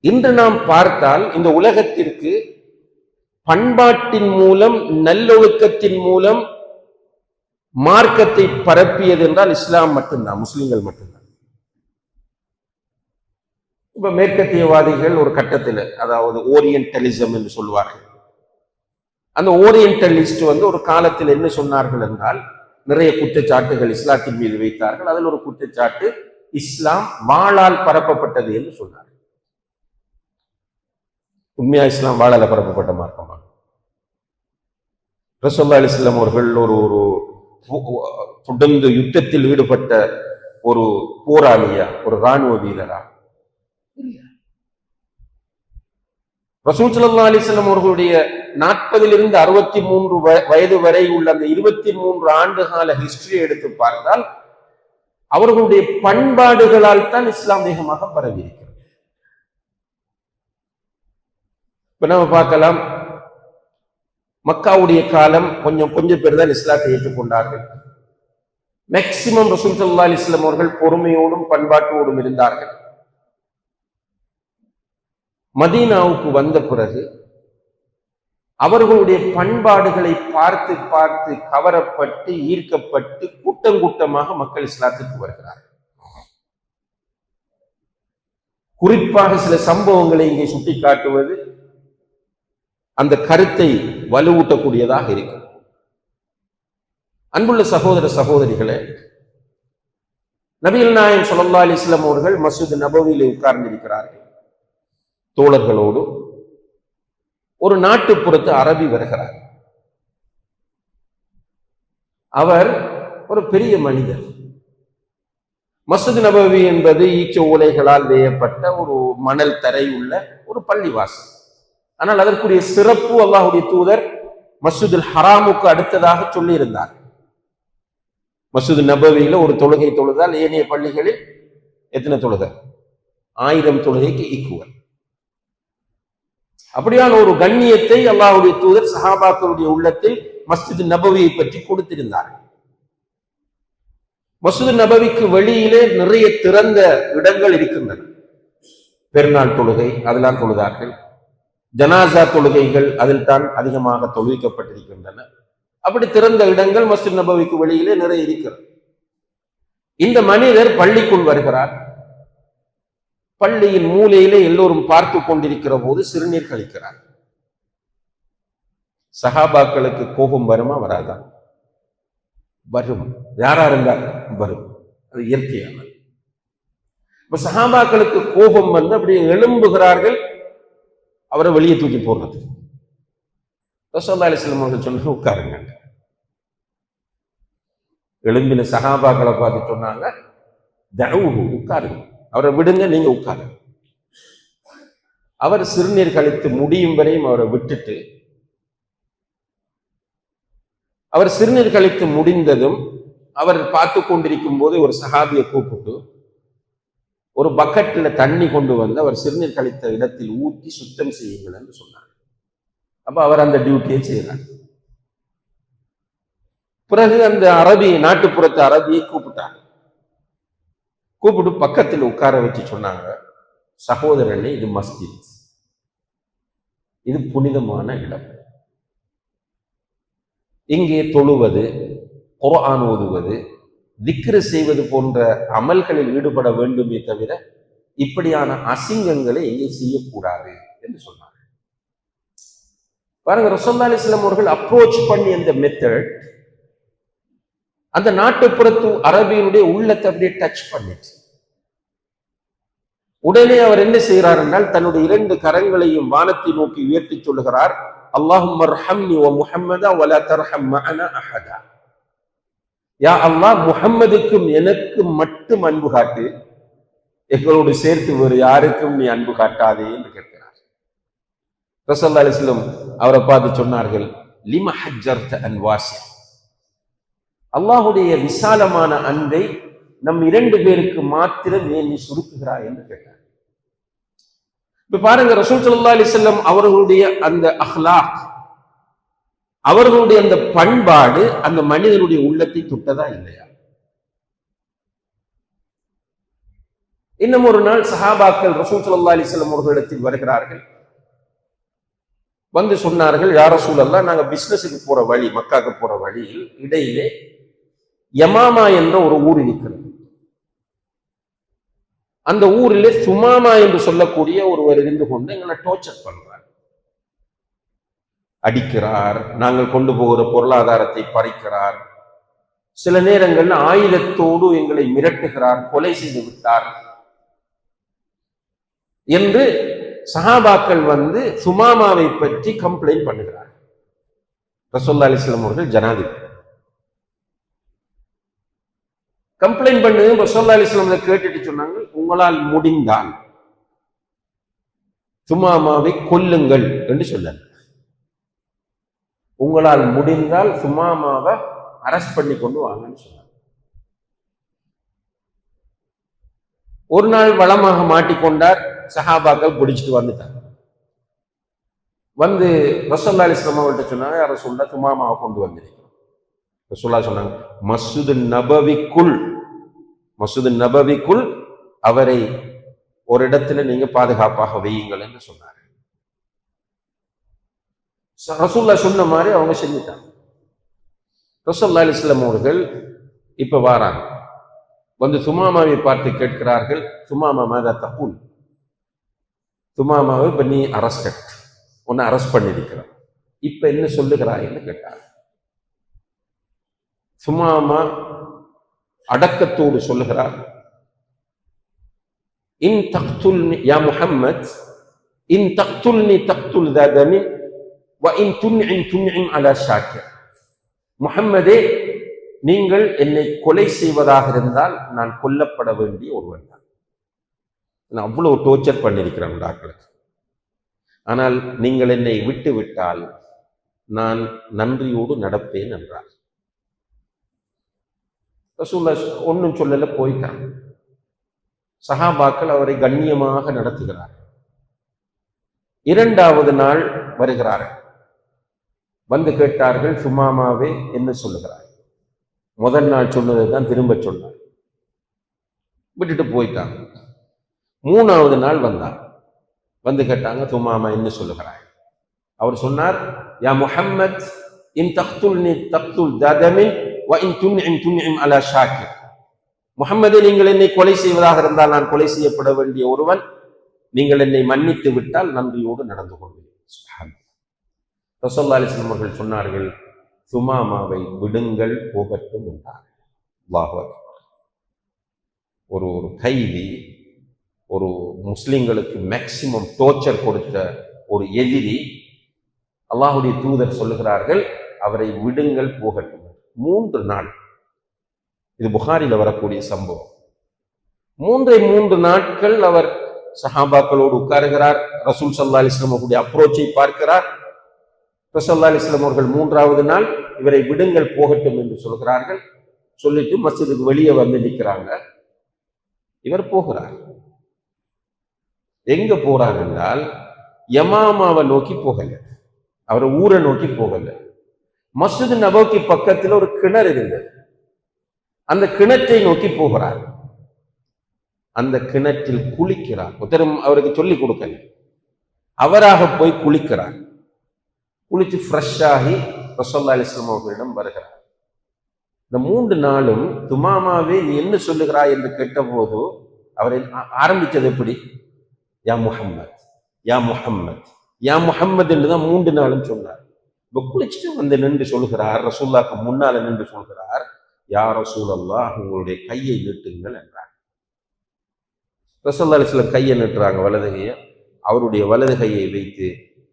இன்று நாம் பார்த்தால் இந்த உலகத்திற்கு பண்பாட்டின் மூலம் நல்லொழுக்கத்தின் மூலம் மார்க்கத்தை பரப்பியது என்றால் இஸ்லாம் மட்டும்தான், முஸ்லிம்கள் மட்டும்தான். இப்ப மேற்கத்தியவாதிகள் ஒரு கட்டத்தில், அதாவது ஓரியன்டலிசம் என்று சொல்வார்கள், அந்த ஓரியன்டலிஸ்ட் ஒரு காலத்தில் என்ன சொன்னார்கள் என்றால், நிறைய குற்றச்சாட்டுகள் இஸ்லாத்தின் மீது வைத்தார்கள். அதில் ஒரு குற்றச்சாட்டு இஸ்லாம் வாளால் பரப்பப்பட்டது என்று சொன்னார்கள். உண்மையா இஸ்லாம் வாளால பரப்பப்பட்ட மார்க்கமா? ரசூலுல்லாஹி அலைஹி வஸல்லம் அவர்கள் ஒரு தொடர்ந்து யுத்தத்தில் ஈடுபட்ட ஒரு போராளியா, ஒரு ராணுவ வீரரா? ரசூல் ஸல்லல்லாஹு அலைஹி வஸல்லம் அவர்களுடைய 40 to 63 வயது வரை உள்ள அந்த 23 ஆண்டு கால ஹிஸ்டரியை எடுத்து பார்த்தால் அவர்களுடைய பண்பாடுகளால் தான் இஸ்லாம் வேகமாக பரவி இருக்கிறது. இப்ப நம்ம பார்க்கலாம், மக்காவுடைய காலம் கொஞ்சம் பேர் தான் இஸ்லாத்தை ஏற்றுக்கொண்டார்கள். மேக்சிமம் ரசூல் ஸல்லல்லாஹு அலைஹி வஸல்லம் அவர்கள் பொறுமையோடும் பண்பாட்டோடும் இருந்தார்கள். மதீனாவுக்கு வந்த பிறகு அவர்களுடைய பண்பாடுகளை பார்த்து பார்த்து கவரப்பட்டு ஈர்க்கப்பட்டு கூட்டம் கூட்டமாக மக்கள் இஸ்லாத்திற்கு வருகிறார்கள். குறிப்பாக சில சம்பவங்களை இங்கே சுட்டிக்காட்டுவது அந்த கருத்தை வலுவூட்டக்கூடியதாக இருக்கும். அன்புள்ள சகோதர சகோதரிகளே, நபிகள் நாயகம் ஸல்லல்லாஹு அலைஹி வஸல்லம் அவர்கள் மஸ்ஜித் நபவியிலே உட்கார்ந்திருக்கிறார்கள் தோழர்களோடு. ஒரு நாட்டுப்புறத்து அரபி வருகிறார். அவர் ஒரு பெரிய மனிதர். மஸ்ஜித் நபவி என்பது ஈச்ச ஓலைகளால் வேயப்பட்ட ஒரு மணல் தரை உள்ள ஒரு பள்ளிவாசல். ஆனால் அதற்குரிய சிறப்பு அல்லாஹ்வுடைய தூதர் மஸ்ஜிதுல் ஹராமுக்கு அடுத்ததாக சொல்லி இருந்தார். மஸ்ஜித் நபவியில ஒரு தொழுகை தொழுதால் ஏனைய பள்ளிகளில் எத்தனை தொழுகை? 1000 தொழுகைக்கு ஈக்குவல். அப்படியான ஒரு கண்ணியத்தை அல்லாஹ்வுடைய தூதர் சஹாபாக்களுடைய உள்ளத்தில் மஸ்ஜித் நபவியை பற்றி கொடுத்திருந்தார்கள். மஸ்ஜித் நபவிக்கு வெளியிலே நிறைய திறந்த இடங்கள் இருக்கின்றன. பெருநாள் தொழுகை அதெல்லாம் தொழுதார்கள். ஜனாசா தொழுகைகள் அதில் தான் அதிகமாக தொழுவிக்கப்பட்டிருக்கின்றன. அப்படி திறந்த இடங்கள் மஸ்ஜித் நபவிக்கு வெளியிலே நிறைய இருக்கிறது. இந்த மனிதர் பள்ளிக்குள் வருகிறார். பள்ளியின் மூலையிலே எல்லோரும் பார்த்து கொண்டிருக்கிற போது சிறுநீர் கழிக்கிறார். சஹாபாக்களுக்கு கோபம் வருமா வராதா? வரும். யாரா இருந்தால் வரும். அது இயற்கையானது. இப்ப சஹாபாக்களுக்கு கோபம் வந்து அப்படியே எழும்புகிறார்கள், அவரை வெளியே தூக்கி போடுறது. ரசூலுல்லாஹி அலைஹி வஸல்லம் அவர்கள் சொன்னாங்க, உட்காருங்க. எழும்பின சஹாபாக்களை பார்த்து சொன்னாங்க, தஅூஹு, உட்காருங்க, அவரை விடுங்க, நீங்க உட்காருங்க. அவர் சிறுநீர் கழித்து முடியும் வரையும் அவரை விட்டுட்டு, அவர் சிறுநீர் கழித்து முடிந்ததும் அவர் பார்த்து கொண்டிருக்கும் போது ஒரு சஹாபியை கூப்பிட்டு ஒரு பக்கெட்ல தண்ணி கொண்டு வந்து அவர் சிறுநீர் கழித்த இடத்தில் ஊற்றி சுத்தம் செய்யுங்கள் என்று சொன்னார். அப்ப அவர் அந்த டியூட்டியை செய்கிறார். பிறகு அந்த அரபி, நாட்டுப்புறத்து அரபியை கூப்பிட்டாங்க. கூப்பிட்டு பக்கத்தில் உட்கார வச்சு சொன்னாங்க, சகோதரனே, இது மஸ்ஜித், இது புனிதமான இடம். இங்கே தொழுவது, குர்ஆன் ஓதுவது, திக்ரு செய்வது போன்ற அமல்களில் ஈடுபட வேண்டுமே தவிர இப்படியான அசிங்கங்களை எங்கே செய்யக்கூடாது என்று சொன்னார். பாருங்க, ரசூலுல்லாஹி அலைஹி வஸல்லம் அவர்கள் அப்ரோச் பண்ணி அந்த மெத்தட் அந்த நாட்டுப்புறத்து அரபியினுடைய உள்ளத்தை அப்படியே டச் பண்ணிட்டு, உடனே அவர் என்ன செய்கிறார் என்றால் தன்னுடைய 2 கரங்களையும் வானத்தை நோக்கி உயர்த்தி சொல்லுகிறார், அல்லாஹும்மர்ஹம்னி வ முஹம்மதா வலா தர்ஹம் மஅனா அஹதா. யா அல்லாஹ், முஹம்மதுக்கும் எனக்கு மட்டும் அன்பு காட்டு, எங்களோடு சேர்த்து வேறு யாருக்கும் நீ அன்பு காட்டாதே என்று கேட்கிறார். ரசூலுல்லாஹி அலைஹி வஸல்லம் அவரை பார்த்து சொன்னார்கள், லிம ஹஜ்ஜர்த அன் வாசி, அல்லாஹ்வுடைய விசாலமான அன்பை நம் 2 பேருக்கு மாத்திரம் ஏன் நீ சுருக்குகிறாய் என்று கேட்டார். இப்ப பாருங்க, ரசூல் ஸல்லல்லாஹு அலைஹி வஸல்லம் அவர்களுடைய அந்த அஹ்லாக், அவர்களுடைய அந்த பண்பாடு அந்த மனிதனுடைய உள்ளத்தை தொட்டதா இல்லையா? இன்னும் ஒரு நாள் சஹாபாக்கள் ரசூல் ஸல்லல்லாஹு அலைஹி வஸல்லம் அவர்களிடத்தில் வருகிறார்கள். வந்து சொன்னார்கள், யா ரசூலல்லாஹ், நாங்க பிசினஸுக்கு போற வழி, மக்காவுக்கு போற வழியில் இடையிலே யமாமா என்ற ஒரு ஊர் இருக்கிறது. அந்த ஊரிலே சுமாமா என்று சொல்லக்கூடிய ஒருவர் இருந்து கொண்டு எங்களை டோர்ச்சர் பண்றார், அடிக்கிறார், நாங்கள் கொண்டு போகிற பொருளாதாரத்தை பறிக்கிறார், சில நேரங்களில் ஆயுதத்தோடு எங்களை மிரட்டுகிறார், கொலை செய்து விட்டார் என்று சஹாபாக்கள் வந்து சுமாமாவை பற்றி கம்ப்ளைண்ட் பண்ணுகிறார். ரசூலுல்லாஹி அலைஹி வஸல்லம் அவர்கள் ஜனாதிபதி கம்ப்ளைண்ட் பண்ணு. ரசூலுல்லாஹி அலைஹி வஸல்லம் கேட்டுட்டு சொன்னாங்க, உங்களால் முடிந்தால் சுமாமாவை கொல்லுங்கள் என்று சொன்னார். உங்களால் முடிந்தால் சுமாமாவை அரெஸ்ட் பண்ணி கொண்டு வாங்கன்னு சொன்னார். ஒரு நாள் வளமாக மாட்டிக்கொண்டார். சஹாபாக்கள் பிடிச்சிட்டு வந்துட்டாங்க. வந்து ரசூலுல்லாஹி அலைஹி வஸல்லம் அவர்கிட்ட சொன்னாங்க, யார சொல்ல சுமாமாவை கொண்டு வந்திருக்கோம். ரசூலுல்லாஹி சொன்னாங்க, மஸ்ஜிது நபவிக்குள் அவரை ஒரு இடத்துல நீங்க பாதுகாப்பாக வையுங்கள் என்று சொன்னார். ரசூலுல்லாஹ் சொன்ன மாதிரி அவங்க செஞ்சுட்டாங்க. ரசூலுல்லாஹி அலைஹி வஸல்லம் அவர்கள் இப்ப வாராங்க. வந்து சுமாமாவை பார்த்து கேட்கிறார்கள், சுமாமா மாதா தகுல், சுமாமாவை இப்ப நீ அரஸ்டட், உன்னை அரெஸ்ட் பண்ணிருக்கிறார், இப்ப என்ன சொல்லுகிறாய்ன்னு கேட்டார். சுமாமா அடக்கத்தோடு சொல்லுகிறார், இன் தக்துல்னி யா முஹம்மத், இன் தக்துல்னி தக்துல் தா தமின் வ இன் துன்இம் துன்இம் அலா ஷாக்கிர். முஹம்மதே, நீங்கள் என்னை கொலை செய்வதாக இருந்தால் நான் கொல்லப்பட வேண்டிய ஒருவன் தான். நான் அவ்வளவு டோர்ச்சர் பண்ணியிருக்கிறேன் டாக்டருக்கு. ஆனால் நீங்கள் என்னை விட்டு விட்டால் நான் நன்றியோடு நடப்பேன் என்றார். ரசூலுல்லாஹ் ஒன்னும் சொல்லல, போயிட்டான். சஹாபாக்கள் அவரை கண்ணியமாக நடத்துகிறார். இரண்டாவது நாள் வருகிறார்கள். வந்து கேட்டார்கள், சுமாமாவே என்ன சொல்லுகிறார்? முதல் நாள் சொன்னதை தான் திரும்ப சொன்னார், விட்டுட்டு போயிட்டாங்க. மூணாவது நாள் வந்தார். வந்து கேட்டாங்க, சுமாமா என்ன சொல்லுகிறார்? அவர் சொன்னார், யா முஹம்மத், இன் தக்துல்னி தக்துல் ததமின் வ இன் துன்இம் துன்இம் அலா ஷாக்கிர். முஹம்மதே, நீங்கள் என்னை கொலை செய்வதாக இருந்தால் நான் கொலை செய்யப்பட வேண்டிய ஒருவன், நீங்கள் என்னை மன்னித்து விட்டால் நன்றியோடு நடந்து கொள்வேன். சுப்ஹானல்லாஹ். ரசூலுல்லாஹி அலைஹி வஸல்லம் அவர்கள் சொன்னார்கள், சுமாமாவை விடுங்கள், போகட்டும் என்றார். அல்லாஹு அக்பர். ஒரு கைதி, ஒரு முஸ்லிம்களுக்கு மேக்சிமம் டோர்ச்சர் கொடுத்த ஒரு எதிரி, அல்லாஹுடைய தூதர் சொல்லுகிறார்கள், அவரை விடுங்கள், போகட்டும். 3 நாள், இது புகாரில வரக்கூடிய சம்பவம். 3 நாட்கள் அவர் சஹாபாக்களோடு உட்காருகிறார். ரசூல் ஸல்லல்லாஹு அலைஹி வஸல்லம் அவருடைய அப்ரோச்சை பார்க்கிறார். ரசூலுல்லாஹி அலைஹி வஸல்லம் அவர்கள் 3வது நாள் இவரை விடுங்கள், போகட்டும் என்று சொல்கிறார்கள். சொல்லிட்டு மஸ்ஜிதுக்கு வெளியே வந்து நிற்கிறாங்க. இவர் போகிறார். எங்க போறார் என்றால், யமாமாவை நோக்கி போகல, அவர் ஊரை நோக்கி போகல. மஸ்ஜித் நபவிக்கு பக்கத்தில் ஒரு கிணறு இருந்தது, அந்த கிணற்றை நோக்கி போகிறார். அந்த கிணற்றில் குளிக்கிறார். உத்தரம் அவருக்கு சொல்லி கொடுக்கல, அவராக போய் குளிக்கிறார். குளிச்சு ஃப்ரெஷ் ஆகி ரசூலுல்லாஹி அலைஹி வஸல்லம் அவர்களிடம் வருகிறார். இந்த 3 நாளும் துமாமாவே நீ என்ன சொல்லுகிறாய் என்று கேட்டபோது அவரை ஆரம்பித்தது எப்படி? யா முஹம்மத், யா முஹம்மத், யா முஹம்மத் என்றுதான் 3 நாளும் சொன்னார். இப்ப குளிச்சுட்டு வந்து நின்று சொல்கிறார், ரசூலுல்லாஹ்க்கு முன்னால நின்று சொல்கிறார், யா ரசூலல்லாஹ், உங்களுடைய கையை நீட்டுங்கள் என்றார். ரசூலுல்லாஹி அலைஹி வஸல்லம் கையை நீட்டுறாங்க, வலது கையை. அவருடைய வலது கையை வைத்து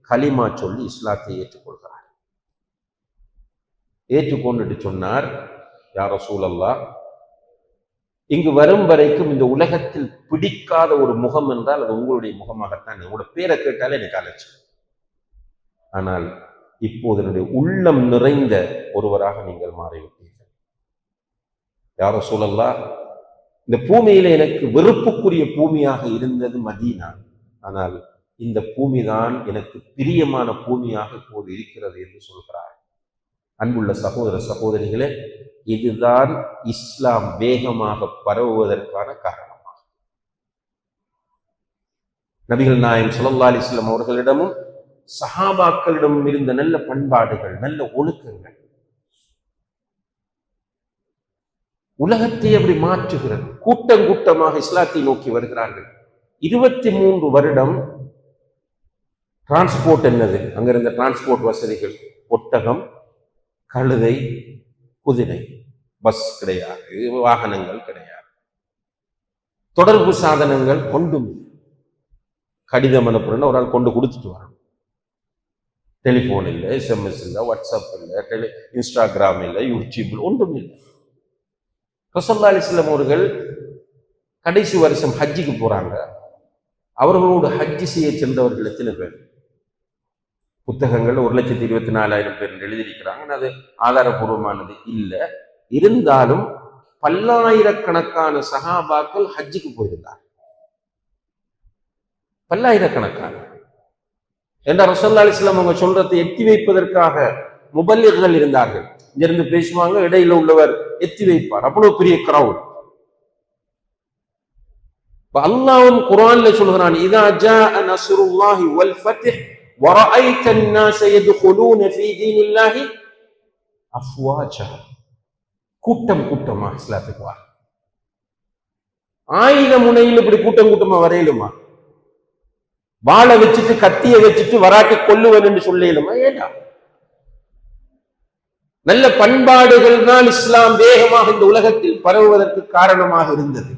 கலிமா சொல்லி இஸ்லாத்தை ஏற்றுக்கொள்கிறார். ஏற்றுக்கொண்டுட்டு சொன்னார், யா ரசூலல்லாஹ், இங்கு வரும் வரைக்கும் இந்த உலகத்தில் பிடிக்காத ஒரு முகம் என்றால் அது உங்களுடைய முகமாகத்தான். உங்களோட பேரை கேட்டாலே எனக்கு அலட்சியம். ஆனால் இப்போது என்னுடைய உள்ளம் நிறைந்த ஒருவராக நீங்கள் மாறிவிட்டீர்கள். யா ரசூலல்லாஹ், இந்த பூமியில எனக்கு வெறுப்புக்குரிய பூமியாக இருந்தது மதீனா, ஆனால் இந்த பூமி தான் எனக்கு பிரியமான பூமியாக இப்போது இருக்கிறது என்று சொல்கிறார். அன்புள்ள சகோதர சகோதரிகளே, இதுதான் இஸ்லாம் வேகமாக பரவுவதற்கான காரணமாக. நபிகள் நாயகம் ஸல்லல்லாஹு அலைஹி வஸல்லம் அவர்களிடமும் சஹாபாக்களிடமும் இருந்த நல்ல பண்பாடுகள், நல்ல ஒழுக்கங்கள் உலகத்தை அப்படி மாற்றுகிறது. கூட்டம் கூட்டமாக இஸ்லாத்தை நோக்கி வருகிறார்கள். 23 வருடம் டிரான்ஸ்போர்ட் என்னது? அங்கிருந்த டிரான்ஸ்போர்ட் வசதிகள் ஒட்டகம், கழுதை, குதிரை, பஸ் கிடையாது, வாகனங்கள் கிடையாது, தொடர்பு சாதனங்கள் ஒன்றும். கடிதம் அனுப்புறேன்னு ஒரு ஆள் கொண்டு கொடுத்துட்டு வரணும். டெலிஃபோன் இல்லை, எஸ்எம்எஸ் இல்லை, வாட்ஸ்அப் இல்லை, இன்ஸ்டாகிராம் இல்லை, யூடியூப் ஒன்றும் இல்லை. ரசூலுல்லாஹி அலைஹி வஸல்லம் அவர்கள் கடைசி வருஷம் ஹஜ்ஜுக்கு போறாங்க. அவர்களோடு ஹஜ்ஜி செய்ய சென்றவர்கள் எத்தனை பேர்? புத்தகங்கள் 1,24,000 பேர் எழுதியிருக்கிறாங்க. அது ஆதாரபூர்வமானது இல்லை. இருந்தாலும் பல்லாயிரக்கணக்கான சஹாபாக்கள் ஹஜ்ஜுக்கு போயிருந்தார். பல்லாயிரக்கணக்கான. என்ற ரசூலுல்லாஹி அலைஹி வஸல்லம் அவங்க சொல்றதை எத்தி வைப்பதற்காக முபல்லிகள் இருந்தார்கள். இங்கிருந்து பேசுவாங்க, இடையில உள்ளவர் எத்தி வைப்பார். அவ்வளவு பெரிய கிரவுட். அல்லாஹ்வும் குர்ஆன்ல சொல்கிறான், இதா ஜாஅ நஸ்ருல்லாஹி வல் ஃபத்ஹ் வரஅய்த الناس يدخلون في دين الله அஃப்வாஜா. கூட்டம் கூட்டமா இஸ்லாத்துக்கு வா. ஆயுத முனையில் இப்படி கூட்டம் கூட்டமா வரையிலுமா? வாளை வச்சுட்டு கத்திய வச்சுட்டு வராட்டி கொல்லுவன் என்று சொல்லிடுமா? ஏடா, நல்ல பண்பாடுகள் தான் இஸ்லாம் வேகமாக இந்த உலகத்தில் பரவுவதற்கு காரணமாக இருந்தது.